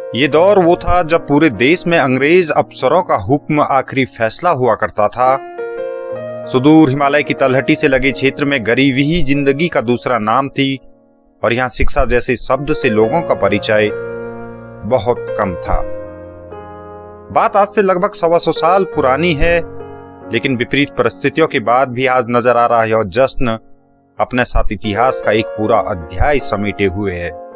ये दौर वो था जब पूरे देश में अंग्रेज अफसरों का हुक्म आखिरी फैसला हुआ करता था। सुदूर हिमालय की तलहटी से लगे क्षेत्र में गरीबी ही जिंदगी का दूसरा नाम थी और यहाँ शिक्षा जैसे शब्द से लोगों का परिचय बहुत कम था। बात आज से लगभग 125 साल पुरानी है, लेकिन विपरीत परिस्थितियों के बाद भी आज नजर आ रहा है और जश्न अपने साथ इतिहास का एक पूरा अध्याय समेटे हुए है।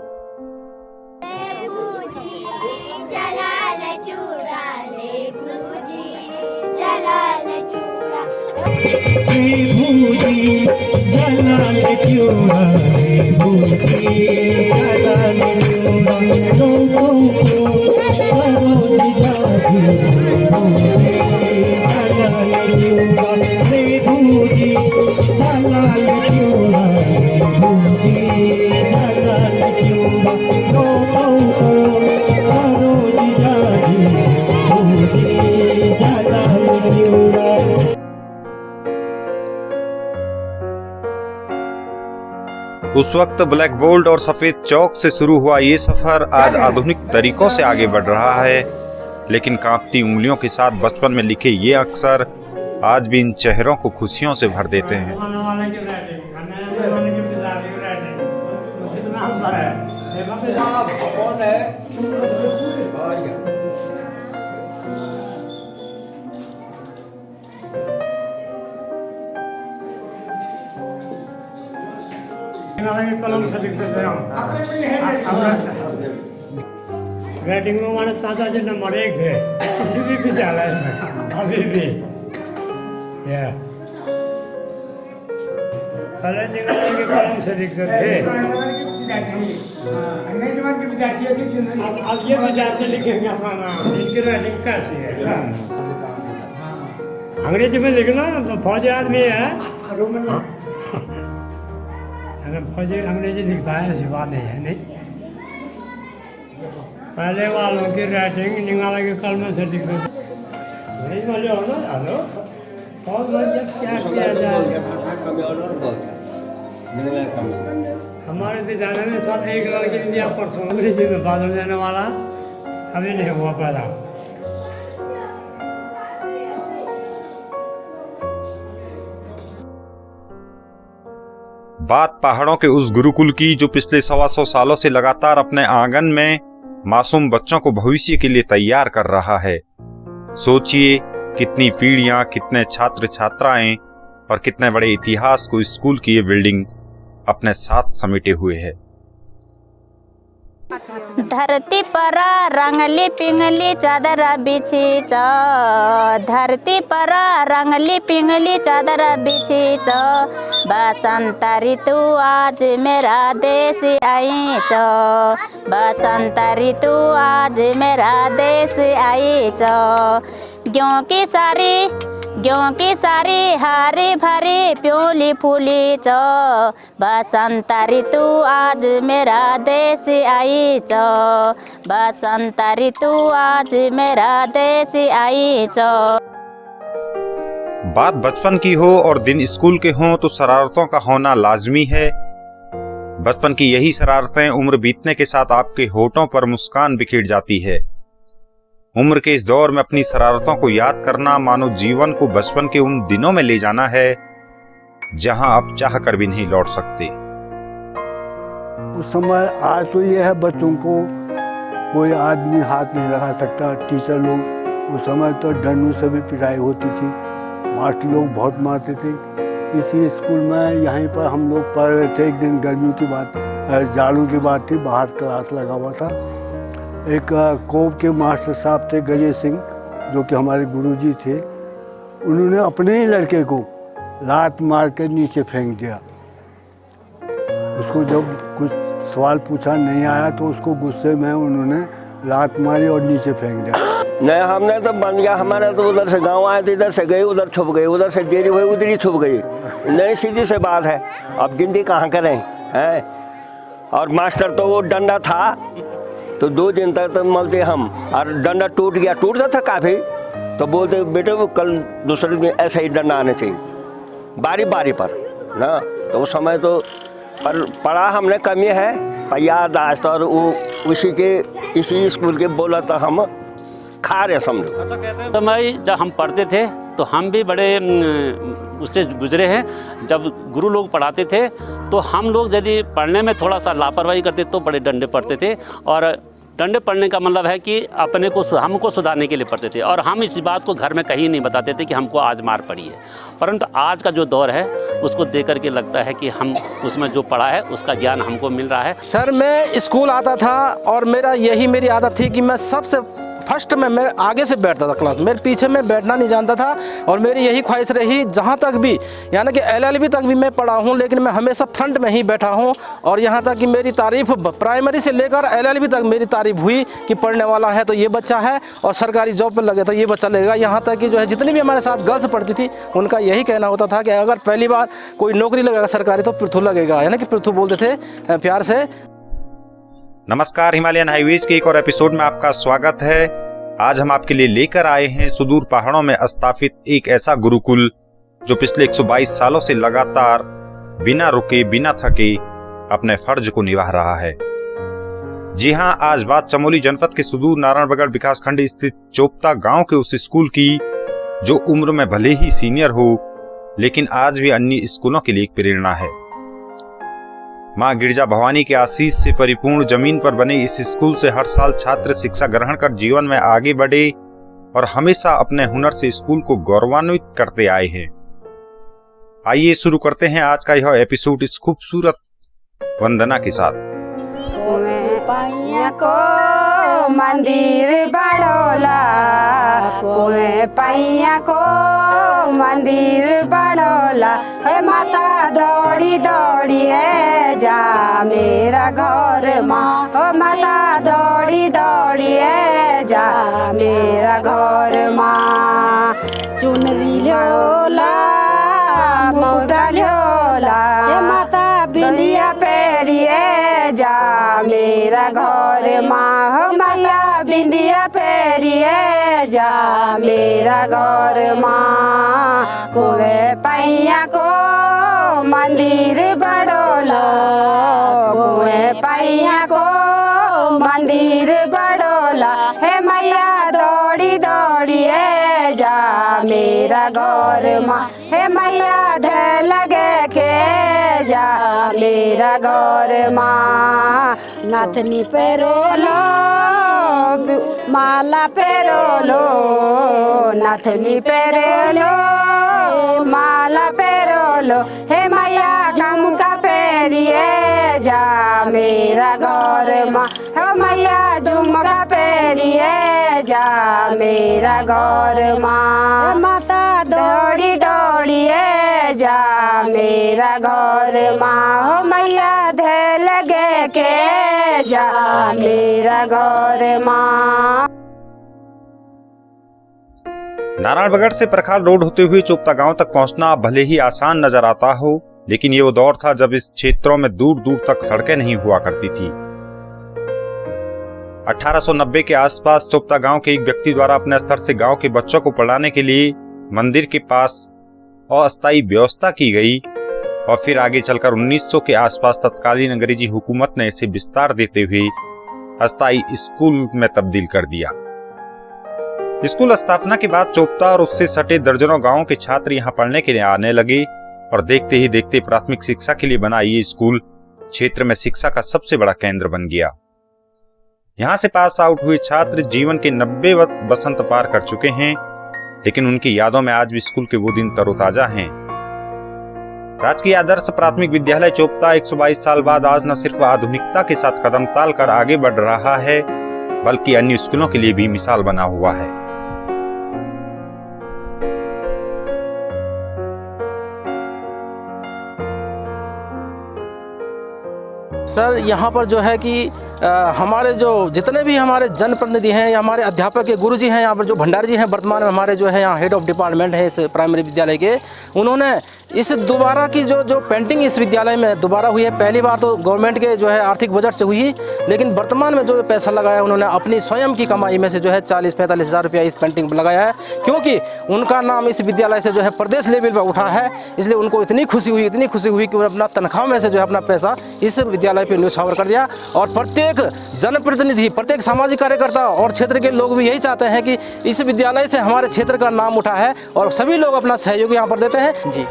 उस वक्त ब्लैक बोल्ड और सफेद चौक से शुरू हुआ ये सफर आज आधुनिक तरीकों से आगे बढ़ रहा है, लेकिन कांपती उंगलियों के साथ बचपन में लिखे ये अक्षर आज भी इन चेहरों को खुशियों से भर देते हैं। रेटिंग में हमारे चाचा जी नंबर 1 थे, अभी भी चला है, अभी भी पहले निकालने के कलम से लिखते थे। अब ये विद्यार्थी लिखेंगे अपना नाम, इनकी रेटिंग कैसी है? अंग्रेजी में लिखना तो फौजी आदमी है, फौजी अंग्रेजी लिखता है, ऐसी बात नहीं है। नहीं, पहले वालों की राइटिंग निकाला के कलम से लिखते थे। क्या किया जाए, हमारे विद्यालय में सब एक लड़की ने दिया परसों अंग्रेजी में बादल देने वाला, अभी नहीं हुआ पैदा। बात पहाड़ों के उस गुरुकुल की जो पिछले 125 सालों से लगातार अपने आंगन में मासूम बच्चों को भविष्य के लिए तैयार कर रहा है। सोचिए कितनी पीढ़ियां, कितने छात्र छात्राएं और कितने बड़े इतिहास को स्कूल की ये बिल्डिंग अपने साथ समेटे हुए है। धरती पर रंगली पिंगली चादर बिछी च, धरती पर रंगली पिंगली चादर बिछी च, बसंत ऋतु आज मेरा देश आई च, बसंत ऋतु आज मेरा देश आई च, गेहूं की सारी हरी भरी प्योली फूली च, बसंत ऋतु आज मेरा देश आई च, बसंत ऋतु आज मेरा देश आई च। बात बचपन की हो और दिन स्कूल के हों तो शरारतों का होना लाजमी है। बचपन की यही शरारतें उम्र बीतने के साथ आपके होठों पर मुस्कान बिखेर जाती है। उम्र के इस दौर में अपनी शरारतों को याद करना मानो जीवन को बचपन के उन दिनों में ले जाना है जहां आप चाह कर भी नहीं लौट सकते। उस समय, आज तो ये है बच्चों को कोई आदमी हाथ नहीं लगा सकता। टीचर लोग उस समय तो डंडों से भी पिटाई होती थी, मास्टर लोग बहुत मारते थे। इसी स्कूल में यहीं पर हम लोग पढ़ रहे थे। एक दिन गर्मियों की बात, जाड़ों की बात थी, बाहर क्लास लगा हुआ था। एक कोब के मास्टर साहब थे गजय सिंह, जो कि हमारे गुरुजी थे। उन्होंने अपने ही लड़के को लात मार कर नीचे फेंक दिया। उसको जब कुछ सवाल पूछा नहीं आया तो उसको गुस्से में उन्होंने लात मारी और नीचे फेंक दिया। नहीं, हमने तो बन गया, हमारे तो उधर से गांव आए थे, इधर से गए उधर छुप गए, उधर से देरी हुई उधर ही छुप गई। नहीं, सीधी से बात है, अब गिनती कहाँ करें हैं। और मास्टर तो वो डंडा था तो 2 दिन तक तो मलते हम, और डंडा टूट गया, टूटता था काफ़ी, तो बोलते बेटे वो कल दूसरे दिन ऐसा ही डंडा आना चाहिए, बारी बारी पर ना। तो उस समय तो पर पढ़ा हमने कमी है, पर याद आज तो, और वो उसी के इसी स्कूल के बोला था हम खा रहे समझो। अच्छा कहते हैं समय जब हम पढ़ते थे तो हम भी बड़े उससे गुजरे हैं। जब गुरु लोग पढ़ाते थे तो हम लोग यदि पढ़ने में थोड़ा सा लापरवाही करते तो बड़े डंडे पड़ते थे। और डंडे पड़ने का मतलब है कि अपने को हमको सुधारने के लिए पढ़ते थे। और हम इस बात को घर में कहीं नहीं बताते थे कि हमको आज मार पड़ी है। परंतु आज का जो दौर है उसको देख कर के लगता है कि हम उसमें जो पढ़ा है उसका ज्ञान हमको मिल रहा है। सर मैं स्कूल आता था और मेरी आदत थी कि मैं सबसे फर्स्ट में मैं आगे से बैठता था क्लास, मेरे पीछे में बैठना नहीं जानता था। और मेरी यही ख्वाहिश रही जहाँ तक भी, यानी कि LLB तक भी मैं पढ़ा हूँ, लेकिन मैं हमेशा फ्रंट में ही बैठा हूँ। और यहाँ तक कि मेरी तारीफ प्राइमरी से लेकर LLB तक मेरी तारीफ हुई कि पढ़ने वाला है तो ये बच्चा है, और सरकारी जॉब पर लगे तो ये बच्चा लगेगा। यहाँ तक कि जो है जितनी भी हमारे साथ गर्ल्स पढ़ती थी उनका यही कहना होता था कि अगर पहली बार कोई नौकरी लगेगा सरकारी तो पृथु लगेगा, यानी कि पृथु बोलते थे प्यार से। नमस्कार, हिमालयन हाईवेज के एक और एपिसोड में आपका स्वागत है। आज हम आपके लिए लेकर आए हैं सुदूर पहाड़ों में स्थापित एक ऐसा गुरुकुल जो पिछले 122 सालों से लगातार बिना रुके बिना थके अपने फर्ज को निभा रहा है। जी हां, आज बात चमोली जनपद के सुदूर नारायणबगड़ विकासखंड स्थित चोपता गांव के उस स्कूल की जो उम्र में भले ही सीनियर हो लेकिन आज भी अन्य स्कूलों के लिए एक प्रेरणा है। मां गिरजा भवानी के आशीष से परिपूर्ण जमीन पर बने इस स्कूल से हर साल छात्र शिक्षा ग्रहण कर जीवन में आगे बढ़े और हमेशा अपने हुनर से स्कूल को गौरवान्वित करते आए हैं। आइए शुरू करते हैं आज का यह एपिसोड इस खूबसूरत वंदना के साथ। पैया को मंदिर बड़ोला, कोए पैया को मंदिर बड़ोला, हे माता दौड़ी दौड़ी है जा मेरा घर माँ, हो माता दौड़ी दौड़ी है जा मेरा घर माँ। चुनरी लोला मुद्रा लोला, हे माता बिंदिया पेरिए जा मेरा घर माँ, हो मैया बिंदिया पेरिए जा मेरा घर माँ। कोए पैया को मंदिर बड़ोला, कोए पैया को मंदिर बड़ोला, हे मैया दौड़ी दौड़ी है जा मेरा घर माँ, हे मैया धे लगे के जा मेरा घर माँ। नाथनी पेरोलो माला पेरोलो, नाथनी पेरोलो माला पेरोलो, हे मैया झुमका पेरिए जा मेरा घर माँ, हे मैया झुमका पेरिए जा मेरा घर माँ। माता दौड़ी दौड़िए जा मेरा घर माँ, हो मैया धे लगे के जा मेरा घर माँ। नारायणबगड़ से प्रखाल रोड होते हुए चोपता गांव तक पहुंचना भले ही आसान नजर आता हो, लेकिन ये वो दौर था जब इस क्षेत्रों में दूर दूर तक सड़कें नहीं हुआ करती थी। 1890 के आसपास चोपता गांव के एक व्यक्ति द्वारा अपने स्तर से गांव के बच्चों को पढ़ाने के लिए मंदिर के पास अस्थायी व्यवस्था की गई और फिर आगे चलकर 1900 के आसपास तत्कालीन अंग्रेजी हुकूमत ने इसे विस्तार देते हुए अस्थायी स्कूल में तब्दील कर दिया। स्कूल स्थापना के बाद चोपता और उससे सटे दर्जनों गांवों के छात्र यहां पढ़ने के लिए आने लगे और देखते ही देखते प्राथमिक शिक्षा के लिए बना ये स्कूल क्षेत्र में शिक्षा का सबसे बड़ा केंद्र बन गया। यहां से पास आउट हुए छात्र जीवन के 90 बसंत पार कर चुके हैं, लेकिन उनकी यादों में आज भी स्कूल के वो दिन तरोताजा हैं। राजकीय आदर्श प्राथमिक विद्यालय चोपता 122 साल बाद आज न सिर्फ आधुनिकता के साथ कदम ताल कर आगे बढ़ रहा है, बल्कि अन्य स्कूलों के लिए भी मिसाल बना हुआ है। सर यहाँ पर जो है कि हमारे जो जितने भी हमारे जनप्रतिनिधि हैं या हमारे अध्यापक के गुरुजी हैं, यहाँ पर जो भंडारी जी हैं वर्तमान में हमारे जो है यहाँ हेड ऑफ डिपार्टमेंट है इस प्राइमरी विद्यालय के, उन्होंने इस दोबारा की जो पेंटिंग इस विद्यालय में दोबारा हुई है। पहली बार तो गवर्नमेंट के जो है आर्थिक बजट से हुई, लेकिन वर्तमान में जो पैसा लगाया उन्होंने अपनी स्वयं की कमाई में से जो है 40-45 हज़ार रुपया इस पेंटिंग पर लगाया है, क्योंकि उनका नाम इस विद्यालय से जो है प्रदेश लेवल पर उठा है। इसलिए उनको इतनी खुशी हुई कि उन्होंने अपना तनख्वाह में से जो है अपना पैसा इस विद्यालय पर न्यौछावर कर दिया और प्रत्येक प्रत्येक जनप्रतिनिधि, प्रत्येक सामाजिक कार्यकर्ता और क्षेत्र के लोग भी यही चाहते हैं कि इस विद्यालय से हमारे क्षेत्र का नाम उठा है और सभी लोग अपना सहयोग यहाँ पर देते हैं। जी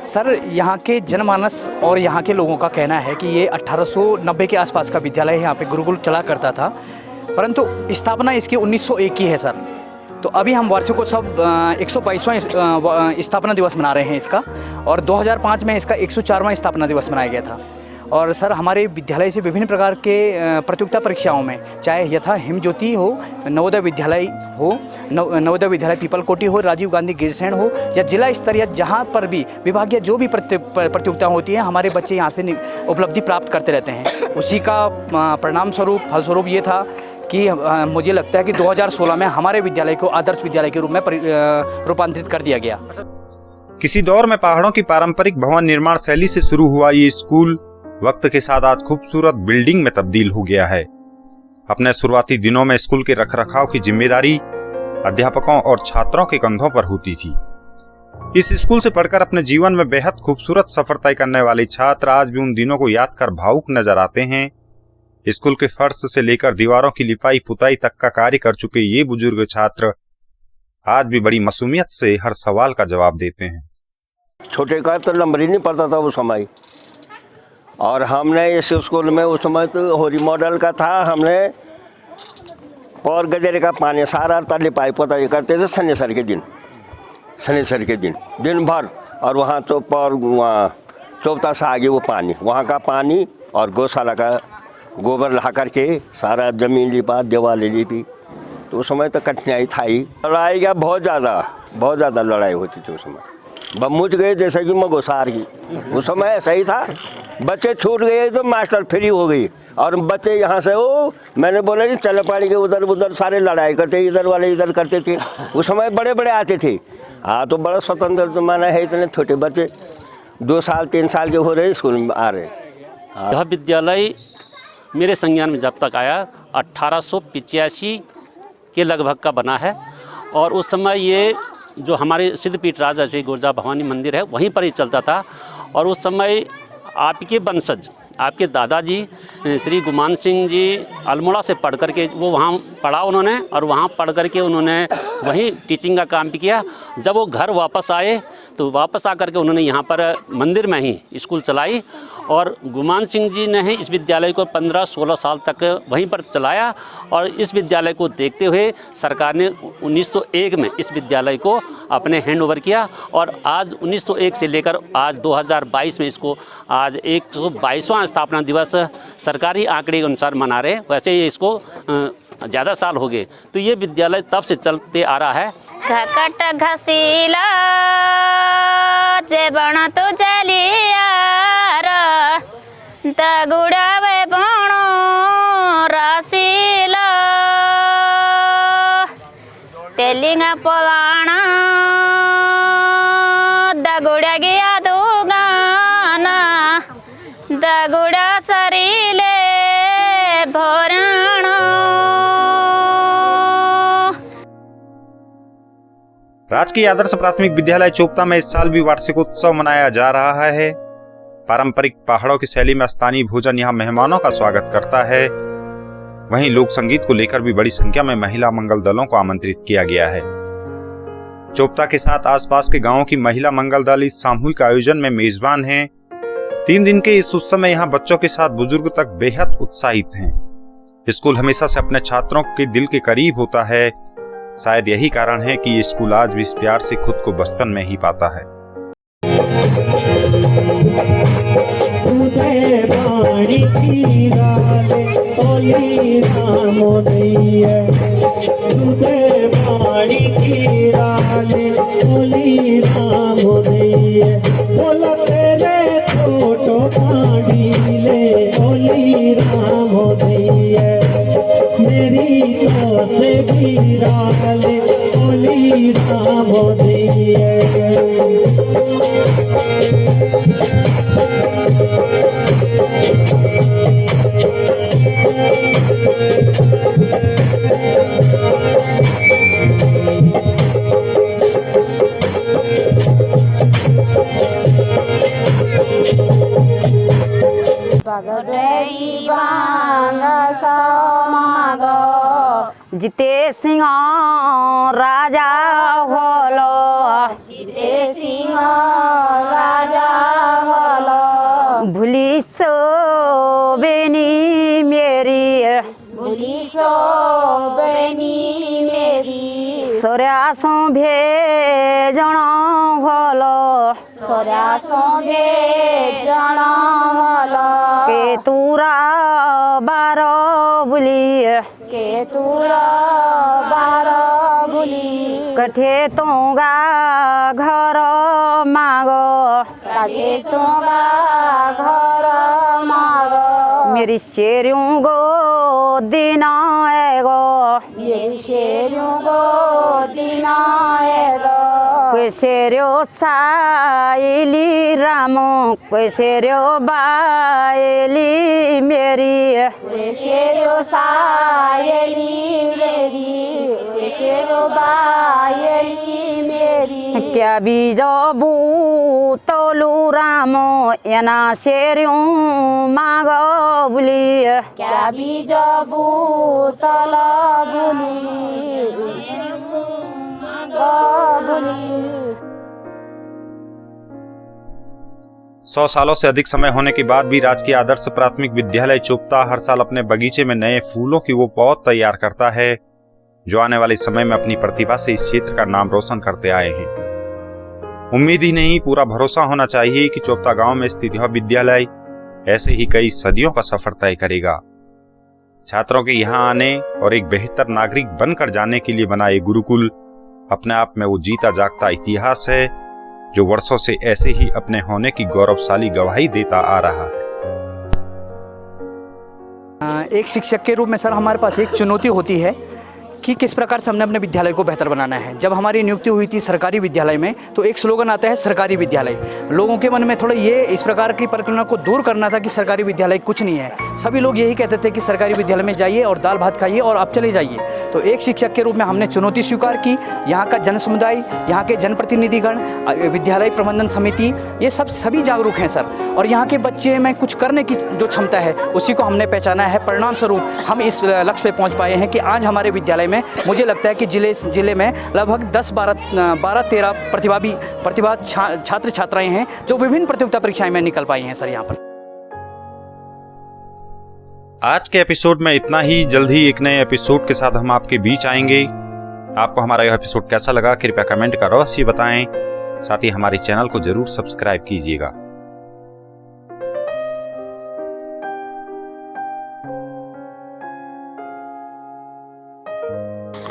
सर, यहाँ के जनमानस और यहाँ के लोगों का कहना है कि ये 1890 के आसपास का विद्यालय यहाँ पे गुरुकुल चला करता था, परंतु स्थापना इसकी 1901 की है सर। तो अभी हम वार्षिकोत्सव 122वां स्थापना दिवस मना रहे हैं इसका, और 2005 में इसका 104वां स्थापना दिवस मनाया गया था। और सर हमारे विद्यालय से विभिन्न प्रकार के प्रतियोगिता परीक्षाओं में, चाहे यथा हिमज्योति हो, नवोदय विद्यालय हो, नवोदय विद्यालय पीपल कोटी हो, राजीव गांधी गिरसेन हो, या जिला स्तरीय जहाँ पर भी विभागीय जो भी प्रतियोगिता होती है, हमारे बच्चे यहाँ से उपलब्धि प्राप्त करते रहते हैं। उसी का परिणाम स्वरूप, फलस्वरूप ये था कि मुझे लगता है कि 2016 में हमारे विद्यालय को आदर्श विद्यालय के रूप में रूपांतरित कर दिया गया। किसी दौर में पहाड़ों की पारंपरिक भवन निर्माण शैली से शुरू हुआ ये स्कूल वक्त के साथ आज खूबसूरत बिल्डिंग में तब्दील हो गया है। अपने शुरुआती दिनों में स्कूल के रखरखाव की जिम्मेदारी अध्यापकों और छात्रों के कंधों पर होती थी। इस स्कूल से पढ़कर अपने जीवन में बेहद खूबसूरत सफर तय करने वाले छात्र आज भी उन दिनों को याद कर भावुक नजर आते हैं। स्कूल के फर्श से लेकर दीवारों की लिपाई पुताई तक का कार्य कर चुके ये बुजुर्ग छात्र आज भी बड़ी मासूमियत से हर सवाल का जवाब देते हैं। छोटे का तो नंबर ही नहीं पड़ता था उस समय, और हमने इस स्कूल में उस समय तो होरी मॉडल का था। हमने और गजरे का पानी सारा तले पाइप पोताई करते थे शनिवार के दिन दिन भर, और वहाँ चौप और वहाँ चौपता से आगे वो पानी, वहाँ का पानी और गौशाला का गोबर ला करके सारा जमीन लिपा, दीवारें लिपी। तो उस समय तो कठिनाई था ही। लड़ाई का बहुत ज़्यादा लड़ाई होती थी उस समय। बमुच गए जैसे कि मगोसार की, उस समय ऐसा ही था। बच्चे छूट गए तो मास्टर फ्री हो गई, और बच्चे यहाँ से मैंने बोला नहीं चले पानी के उधर सारे लड़ाई करते, इधर वाले इधर करते थे। उस समय बड़े आते थे। हाँ, तो बड़ा स्वतंत्र जमाना है। इतने छोटे बच्चे 2 साल 3 साल के हो रहे स्कूल में आ रहे। यह विद्यालय मेरे संज्ञान में जब तक आया 1885 के लगभग का बना है, और उस समय ये जो हमारे सिद्धपीठ राजा श्री गुरजा भवानी मंदिर है वहीं पर ही चलता था। और उस समय आपके वंशज, आपके दादाजी श्री गुमान सिंह जी अल्मोड़ा से पढ़ करके वो वहाँ पढ़ा उन्होंने, और वहाँ पढ़ करके उन्होंने वहीं टीचिंग का काम भी किया। जब वो घर वापस आए तो वापस आकर के उन्होंने यहाँ पर मंदिर में ही स्कूल चलाई, और गुमान सिंह जी ने ही इस विद्यालय को 15-16 साल तक वहीं पर चलाया। और इस विद्यालय को देखते हुए सरकार ने 1901 में इस विद्यालय को अपने हैंड ओवर किया, और आज 1901 से लेकर आज 2022 में इसको आज 122वां स्थापना दिवस सरकारी आंकड़े के अनुसार मना रहे। वैसे ही इसको ज़्यादा साल हो गए। तो ये विद्यालय तब से चलते आ रहा है। घकट घसीला जेबण तो जलियार दगुड़ावे बणो रसीला तेलिंगा पलाणा दगुड़ा गया दो गाना दगुड़ा सरीले भोरण। राजकीय आदर्श प्राथमिक विद्यालय चोपता में इस साल भी वार्षिकोत्सव मनाया जा रहा है। पारंपरिक पहाड़ों की शैली में स्थानीय भोजन यहाँ मेहमानों का स्वागत करता है। वहीं लोक संगीत को लेकर भी बड़ी संख्या में महिला मंगल दलों को आमंत्रित किया गया है। चोपता के साथ आसपास के गांवों की महिला मंगल दल इस सामूहिक आयोजन में मेजबान हैं। 3 दिन के इस उत्सव में यहाँ बच्चों के साथ बुजुर्ग तक बेहद उत्साहित हैं। स्कूल हमेशा से अपने छात्रों के दिल के करीब होता है। शायद यही कारण है कि ये स्कूल आज भी इस प्यार से खुद को बचपन में ही पाता है। मेरी तो से भी राले ओली राम दिए। बगड़ई बांग सा जिते सिंह राजा होलो, जिते सिंह राजा होलो, भूली सो बेनी मेरी, भूली सो बनी मेरी, सोर्यासो भेजण होलो, सोर्यासो भेजण होलो, के तुरा बारो भूली, के तुरा बारो भूली, कठे तोगा घर मागो, काठे तोगा घर मागो, मेरी शेरियों गो दिन एगो, मेरी शेरियों गो दिन एगो, कोई शेरियो साइली रामो, कोई शेरियो बाइली मेरी, वे शेरो सायली मेरी, वे शेरो बायली मेरी, क्या बीजो बूतोलू रामो एना शेरियों मागो बुली, क्या बीज बूतल बुली, बुली। 100 सालों से अधिक समय होने के बाद भी राजकीय आदर्श प्राथमिक विद्यालय चोपता हर साल अपने बगीचे में नए फूलों की वो पौध तैयार करता है जो आने वाले समय में अपनी प्रतिभा से इस क्षेत्र का नाम रोशन करते आए हैं। उम्मीद ही नहीं, पूरा भरोसा होना चाहिए कि चोपता गांव में स्थित यह विद्यालय ऐसे ही कई सदियों का सफर तय करेगा। छात्रों के यहाँ आने और एक बेहतर नागरिक बनकर जाने के लिए बना ये गुरुकुल अपने आप में वो जीता जागता इतिहास है जो वर्षों से ऐसे ही अपने होने की गौरवशाली गवाही देता आ रहा है। एक शिक्षक के रूप में सर हमारे पास एक चुनौती होती है कि किस प्रकार से हमने अपने विद्यालय को बेहतर बनाना है। जब हमारी नियुक्ति हुई थी सरकारी विद्यालय में तो एक स्लोगन आता है सरकारी विद्यालय। लोगों के मन में थोड़ा ये इस प्रकार की परिकल्पना को दूर करना था कि सरकारी विद्यालय कुछ नहीं है। सभी लोग यही कहते थे कि सरकारी विद्यालय में जाइए और दाल भात खाइए और आप चले जाइए। तो एक शिक्षक के रूप में हमने चुनौती स्वीकार की। यहाँ का जन समुदाय, यहाँ के जनप्रतिनिधिगण, विद्यालय प्रबंधन समिति, ये सभी जागरूक हैं सर। और यहाँ के बच्चे में कुछ करने की जो क्षमता है उसी को हमने पहचाना है। परिणाम स्वरूप हम इस लक्ष्य पे पहुँच पाए हैं कि आज हमारे विद्यालय में मुझे लगता है कि जिले में लगभग 10-12-13 प्रतिभा छात्र छात्राएं हैं जो विभिन्न प्रतियोगिता परीक्षाएं में निकल पाई हैं सर। यहाँ पर आज के एपिसोड में इतना ही। जल्द ही एक नए एपिसोड के साथ हम आपके बीच आएंगे। आपको हमारा यह एपिसोड कैसा लगा कृपया कमेंट कर अवश्य बताएं। साथ ही हमारे चैनल को जरूर सब्सक्राइब कीजिएगा।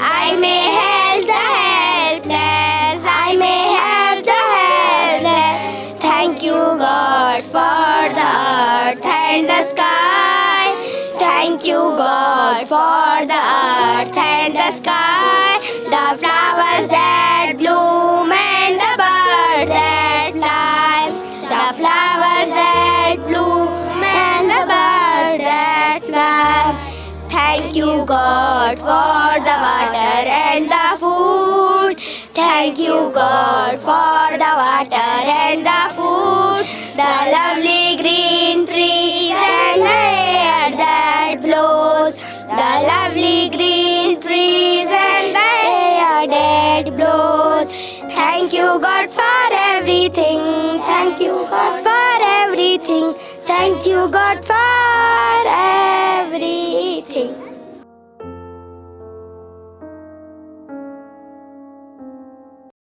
I may help the helpless, I may help the helpless. Thank you God for the earth and the sky. Thank you God for the earth and the sky. The flowers that bloom and the birds that fly. The flowers that bloom and the birds that fly. Thank you God for the water and the food. Thank you God for the water and the food. The lovely green trees and the air that blows. The lovely green trees and the air that blows. Thank you God for everything. Thank you God for everything. Thank you God for everything.